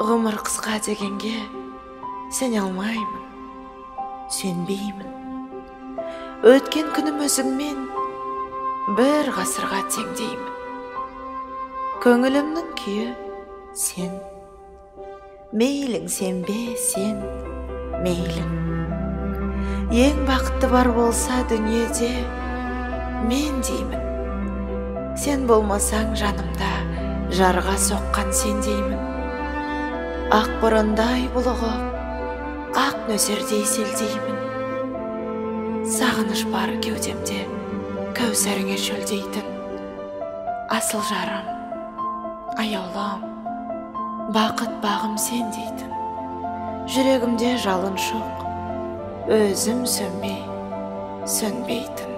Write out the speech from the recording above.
Ғұмыр қысқа дегенге сене алмаймын, сенбеймін. Өткен күнім өзіңмен бір ғасырға теңдеймін. Көңілімнің күйі сен, мейлің сенбе сен, мейлің. Ең бақытты бар болса дүниеде мен деймін. Сен болмасаң жанымда жарға соққан сен деймін. Ақ борандай бұлығып, ақ нөсердей селдеймін. Сағыныш бар кеудемде кәусәріңе шөлдейтін. Асыл жарым, аяулым, бақыт бағым сен дейтін. Жүрегімде жалын шоқ, өзім сөнбей, сөнбейтін.